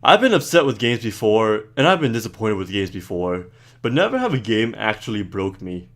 I've been upset with games before, and I've been disappointed with games before, but never have a game actually broke me.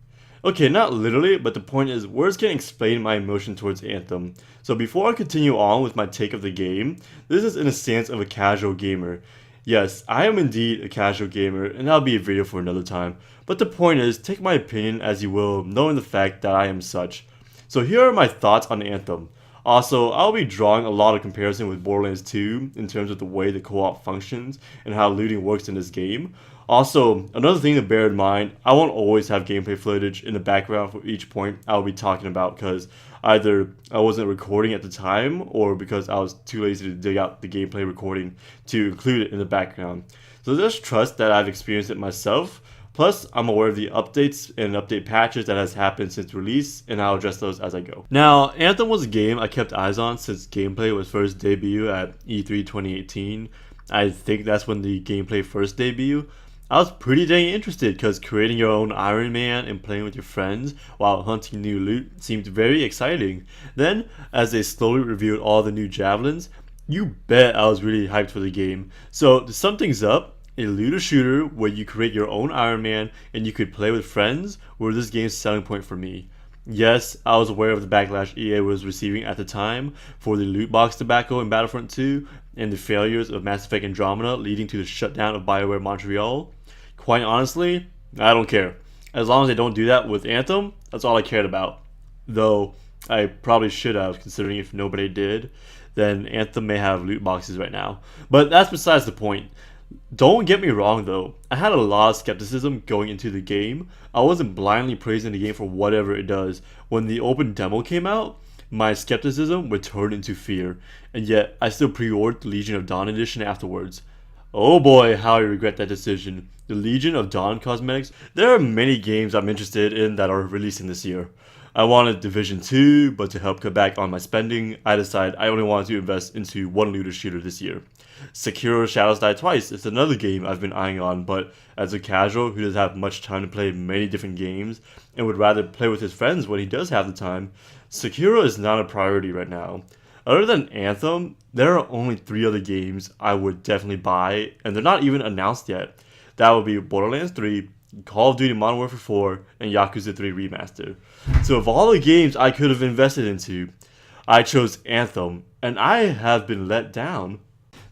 Okay, not literally, but the point is, words can't explain my emotion towards Anthem. So before I continue on with my take of the game, this is in a stance of a casual gamer. Yes, I am indeed a casual gamer, and that'll be a video for another time. But the point is, take my opinion as you will, knowing the fact that I am such. So here are my thoughts on Anthem. Also, I'll be drawing a lot of comparison with Borderlands 2 in terms of the way the co-op functions and how looting works in this game. Also, another thing to bear in mind, I won't always have gameplay footage in the background for each point I'll be talking about because either I wasn't recording at the time or because I was too lazy to dig out the gameplay recording to include it in the background. So just trust that I've experienced it myself. Plus, I'm aware of the updates and update patches that has happened since release, and I'll address those as I go. Now, Anthem was a game I kept eyes on since gameplay was first debuted at E3 2018. I think that's when the gameplay first debuted. I was pretty dang interested because creating your own Iron Man and playing with your friends while hunting new loot seemed very exciting. Then, as they slowly revealed all the new javelins, you bet I was really hyped for the game. So, to sum things up, a looter shooter where you create your own Iron Man and you could play with friends were this game's selling point for me. Yes, I was aware of the backlash EA was receiving at the time for the loot box tobacco in Battlefront 2 and the failures of Mass Effect Andromeda leading to the shutdown of BioWare Montreal. Quite honestly, I don't care. As long as they don't do that with Anthem, that's all I cared about. Though, I probably should have, considering if nobody did, then Anthem may have loot boxes right now. But that's besides the point. Don't get me wrong though, I had a lot of skepticism going into the game. I wasn't blindly praising the game for whatever it does. When the open demo came out, my skepticism would turn into fear, and yet I still pre-ordered the Legion of Dawn edition afterwards. Oh boy, how I regret that decision. The Legion of Dawn cosmetics, there are many games I'm interested in that are releasing this year. I wanted Division 2, but to help cut back on my spending, I decided I only wanted to invest into one looter shooter this year. Sekiro Shadows Die Twice is another game I've been eyeing on, but as a casual who doesn't have much time to play many different games and would rather play with his friends when he does have the time, Sekiro is not a priority right now. Other than Anthem, there are only 3 other games I would definitely buy, and they're not even announced yet. That would be Borderlands 3, Call of Duty Modern Warfare 4, and Yakuza 3 Remaster. So of all the games I could have invested into, I chose Anthem, and I have been let down.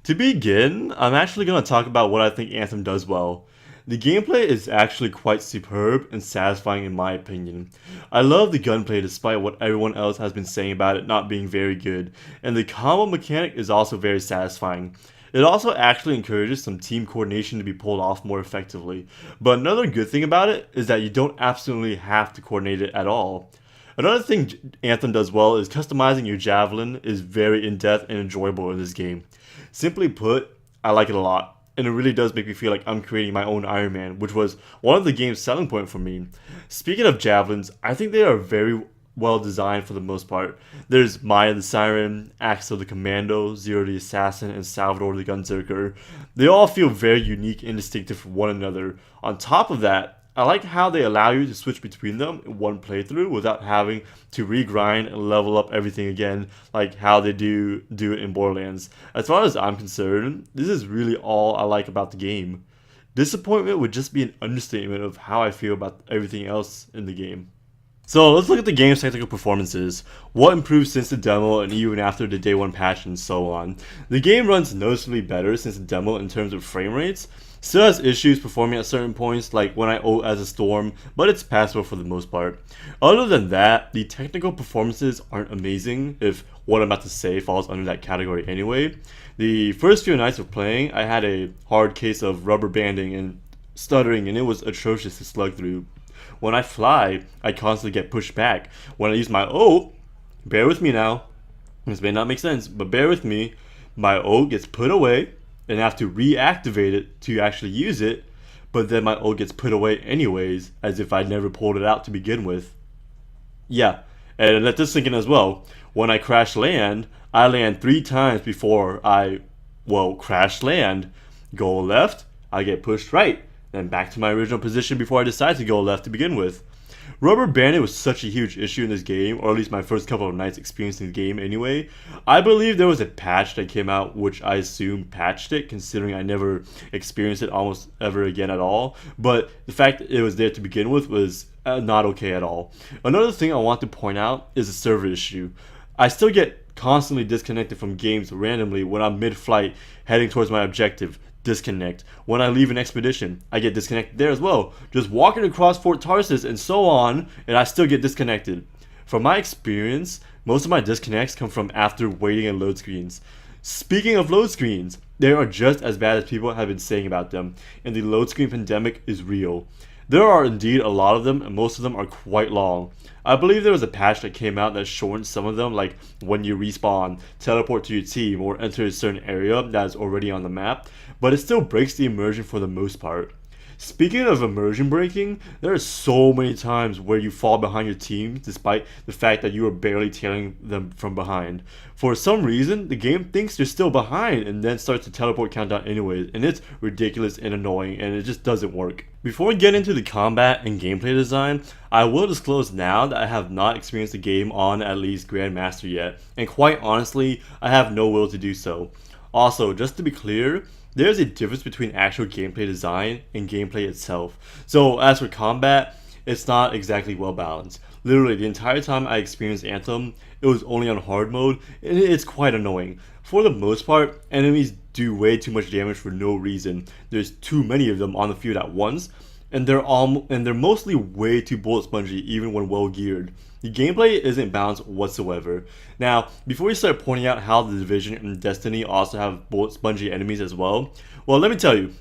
To begin, I'm actually going to talk about what I think Anthem does well. The gameplay is actually quite superb and satisfying in my opinion. I love the gunplay despite what everyone else has been saying about it not being very good, and the combo mechanic is also very satisfying. It also actually encourages some team coordination to be pulled off more effectively. But another good thing about it is that you don't absolutely have to coordinate it at all. Another thing Anthem does well is customizing your javelin is very in-depth and enjoyable in this game. Simply put, I like it a lot, and it really does make me feel like I'm creating my own Iron Man, which was one of the game's selling point for me. Speaking of javelins, I think they are very well designed for the most part. There's Maya the Siren, Axel the Commando, Zero the Assassin, and Salvador the Gunzerker. They all feel very unique and distinctive from one another. On top of that, I like how they allow you to switch between them in one playthrough without having to regrind and level up everything again like how they do it in Borderlands. As far as I'm concerned, this is really all I like about the game. Disappointment would just be an understatement of how I feel about everything else in the game. So let's look at the game's technical performances, what improved since the demo and even after the day 1 patch and so on. The game runs noticeably better since the demo in terms of frame rates. Still has issues performing at certain points like when I ult as a Storm, but it's passable for the most part. Other than that, the technical performances aren't amazing if what I'm about to say falls under that category anyway. The first few nights of playing, I had a hard case of rubber banding and stuttering and it was atrocious to slug through. When I fly, I constantly get pushed back. When I use my ult, bear with me now, this may not make sense, but bear with me, my ult gets put away, and I have to reactivate it to actually use it, but then my ult gets put away anyways, as if I'd never pulled it out to begin with. Yeah, and let this sink in as well. When I crash land, I land 3 times before I, crash land. Go left, I get pushed right. Then back to my original position before I decide to go left to begin with. Rubber banding was such a huge issue in this game, or at least my first couple of nights experiencing the game anyway. I believe there was a patch that came out which I assume patched it, considering I never experienced it almost ever again at all. But the fact that it was there to begin with was not okay at all. Another thing I want to point out is the server issue. I still get constantly disconnected from games randomly when I'm mid-flight heading towards my objective. Disconnect. When I leave an expedition, I get disconnected there as well. Just walking across Fort Tarsis and so on, and I still get disconnected. From my experience, most of my disconnects come from after waiting in load screens. Speaking of load screens, they are just as bad as people have been saying about them, and the load screen pandemic is real. There are indeed a lot of them, and most of them are quite long. I believe there was a patch that came out that shortened some of them, like when you respawn, teleport to your team, or enter a certain area that is already on the map, but it still breaks the immersion for the most part. Speaking of immersion breaking, there are so many times where you fall behind your team despite the fact that you are barely tailing them from behind. For some reason, the game thinks you're still behind and then starts to teleport countdown anyways, and it's ridiculous and annoying, and it just doesn't work. Before we get into the combat and gameplay design, I will disclose now that I have not experienced the game on at least Grandmaster yet, and quite honestly, I have no will to do so. Also, just to be clear, there's a difference between actual gameplay design and gameplay itself. So as for combat, it's not exactly well balanced. Literally, the entire time I experienced Anthem, it was only on hard mode, and it's quite annoying. For the most part, enemies do way too much damage for no reason. There's too many of them on the field at once, and they're mostly way too bullet spongy even when well geared. The gameplay isn't balanced whatsoever. Now, before we start pointing out how the Division and Destiny also have bullet spongy enemies as well, let me tell you,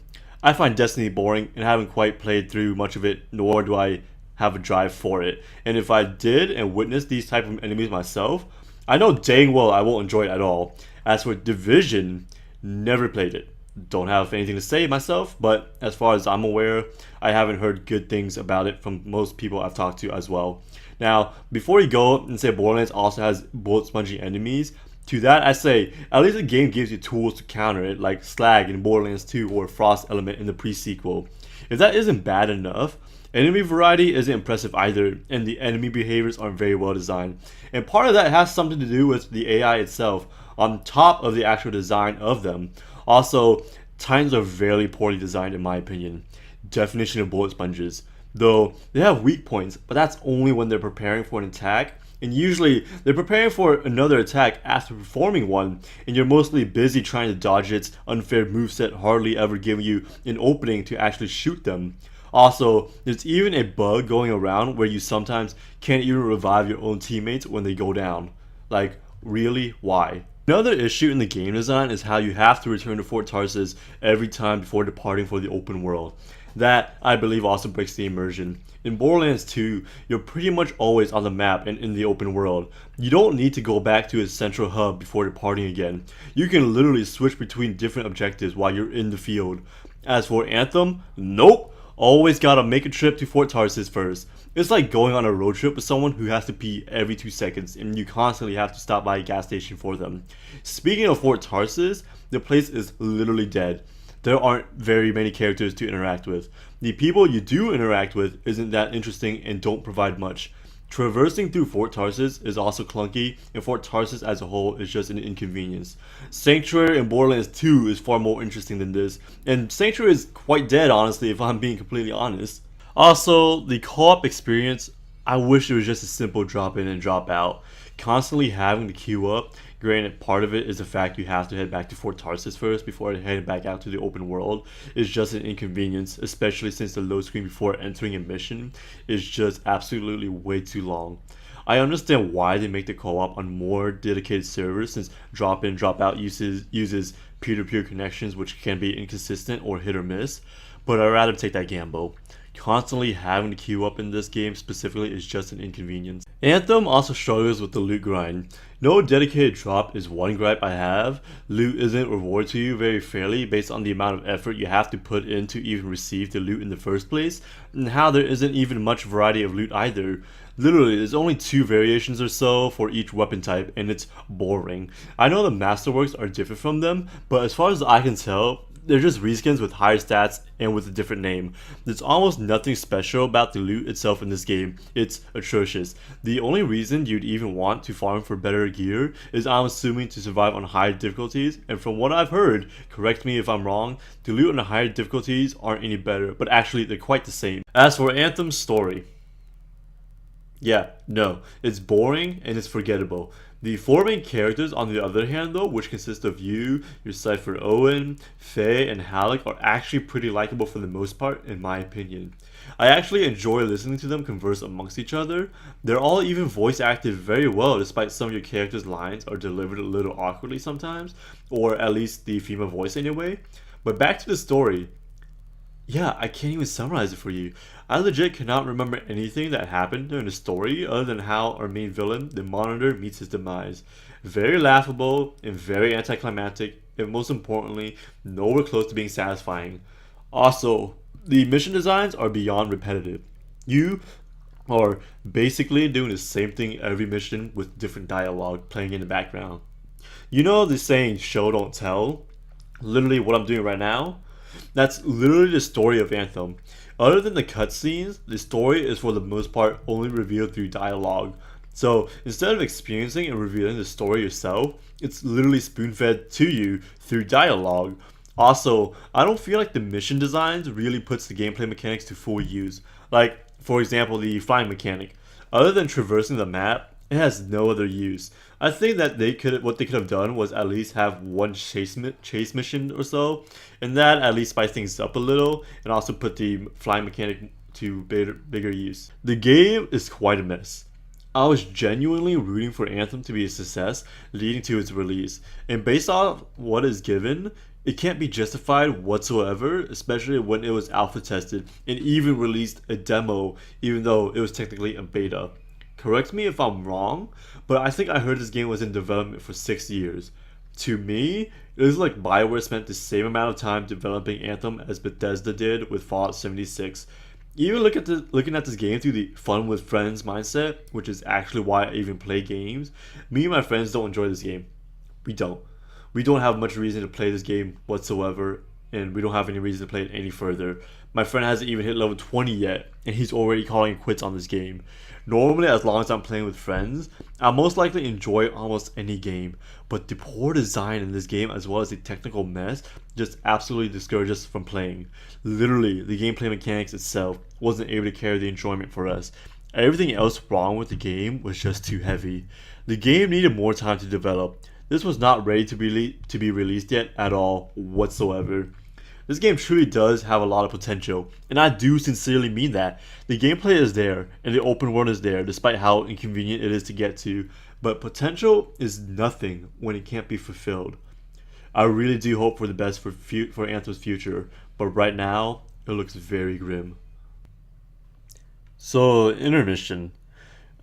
I find Destiny boring and haven't quite played through much of it, nor do I have a drive for it. And if I did and witnessed these type of enemies myself, I know dang well I won't enjoy it at all. As for Division, never played it. Don't have anything to say myself, but as far as I'm aware, I haven't heard good things about it from most people I've talked to as well. Now, before you go and say Borderlands also has bullet spongy enemies, to that I say, at least the game gives you tools to counter it, like Slag in Borderlands 2 or Frost Element in the pre-sequel. If that isn't bad enough, enemy variety isn't impressive either, and the enemy behaviors aren't very well designed. And part of that has something to do with the AI itself, on top of the actual design of them. Also, Titans are very poorly designed in my opinion. Definition of bullet sponges. Though they have weak points, but that's only when they're preparing for an attack, and usually they're preparing for another attack after performing one, and you're mostly busy trying to dodge its unfair moveset, hardly ever giving you an opening to actually shoot them. Also, there's even a bug going around where you sometimes can't even revive your own teammates when they go down. Like, really? Why? Another issue in the game design is how you have to return to Fort Tarsis every time before departing for the open world. That, I believe, also breaks the immersion. In Borderlands 2, you're pretty much always on the map and in the open world. You don't need to go back to a central hub before departing again. You can literally switch between different objectives while you're in the field. As for Anthem, nope. Always gotta make a trip to Fort Tarsis first. It's like going on a road trip with someone who has to pee every 2 seconds and you constantly have to stop by a gas station for them. Speaking of Fort Tarsis, the place is literally dead. There aren't very many characters to interact with. The people you do interact with isn't that interesting and don't provide much. Traversing through Fort Tarsis is also clunky, and Fort Tarsis as a whole is just an inconvenience. Sanctuary in Borderlands 2 is far more interesting than this, and Sanctuary is quite dead honestly if I'm being completely honest. Also, the co-op experience, I wish it was just a simple drop in and drop out. Constantly having to queue up, granted part of it is the fact you have to head back to Fort Tarsis first before heading back out to the open world, is just an inconvenience, especially since the load screen before entering a mission is just absolutely way too long. I understand why they make the co-op on more dedicated servers, since drop in drop out uses peer-to-peer connections which can be inconsistent or hit or miss, but I'd rather take that gamble. Constantly having to queue up in this game specifically is just an inconvenience. Anthem also struggles with the loot grind. No dedicated drop is one gripe I have. Loot isn't rewarded to you very fairly based on the amount of effort you have to put in to even receive the loot in the first place, and how there isn't even much variety of loot either. Literally, there's only 2 variations or so for each weapon type, and it's boring. I know the masterworks are different from them, but as far as I can tell, they're just reskins with higher stats and with a different name. There's almost nothing special about the loot itself in this game. It's atrocious. The only reason you'd even want to farm for better gear is, I'm assuming, to survive on higher difficulties, and from what I've heard, correct me if I'm wrong, the loot on the higher difficulties aren't any better, but actually they're quite the same. As for Anthem's story, yeah, no, it's boring and it's forgettable. The four main characters, on the other hand, though, which consist of you, your Cypher Owen, Faye, and Halleck, are actually pretty likable for the most part, in my opinion. I actually enjoy listening to them converse amongst each other. They're all even voice acted very well, despite some of your characters' lines are delivered a little awkwardly sometimes, or at least the female voice anyway. But back to the story. Yeah, I can't even summarize it for you. I legit cannot remember anything that happened during the story other than how our main villain, the Monitor, meets his demise. Very laughable and very anticlimactic, and most importantly, nowhere close to being satisfying. Also, the mission designs are beyond repetitive. You are basically doing the same thing every mission with different dialogue playing in the background. You know the saying, show don't tell? Literally what I'm doing right now? That's literally the story of Anthem. Other than the cutscenes, the story is for the most part only revealed through dialogue. So instead of experiencing and revealing the story yourself, it's literally spoon-fed to you through dialogue. Also, I don't feel like the mission designs really puts the gameplay mechanics to full use. Like, for example, the flying mechanic. Other than traversing the map, it has no other use. I think that what they could have done was at least have one chase mission or so, and that at least spice things up a little, and also put the flying mechanic to bigger use. The game is quite a mess. I was genuinely rooting for Anthem to be a success leading to its release, and based off what is given, it can't be justified whatsoever, especially when it was alpha tested and even released a demo, even though it was technically a beta. Correct me if I'm wrong, but I think I heard this game was in development for 6 years. To me, it was like BioWare spent the same amount of time developing Anthem as Bethesda did with Fallout 76. Even looking at this game through the fun with friends mindset, which is actually why I even play games, me and my friends don't enjoy this game. We don't. We don't have much reason to play this game whatsoever, and we don't have any reason to play it any further. My friend hasn't even hit level 20 yet, and he's already calling quits on this game. Normally, as long as I'm playing with friends, I'll most likely enjoy almost any game, but the poor design in this game as well as the technical mess just absolutely discourages us from playing. Literally, the gameplay mechanics itself wasn't able to carry the enjoyment for us. Everything else wrong with the game was just too heavy. The game needed more time to develop. This was not ready to be released yet at all whatsoever. This game truly does have a lot of potential, and I do sincerely mean that. The gameplay is there, and the open world is there, despite how inconvenient it is to get to, but potential is nothing when it can't be fulfilled. I really do hope for the best for Anthem's future, but right now, it looks very grim. So, intermission.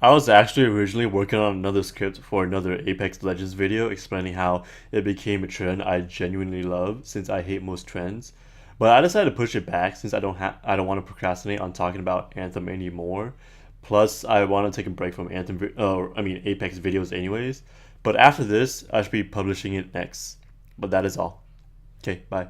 I was actually originally working on another script for another Apex Legends video explaining how it became a trend I genuinely love since I hate most trends. But I decided to push it back since I don't want to procrastinate on talking about Anthem anymore. Plus, I want to take a break from Apex videos anyways. But after this, I should be publishing it next. But that is all. Okay, bye.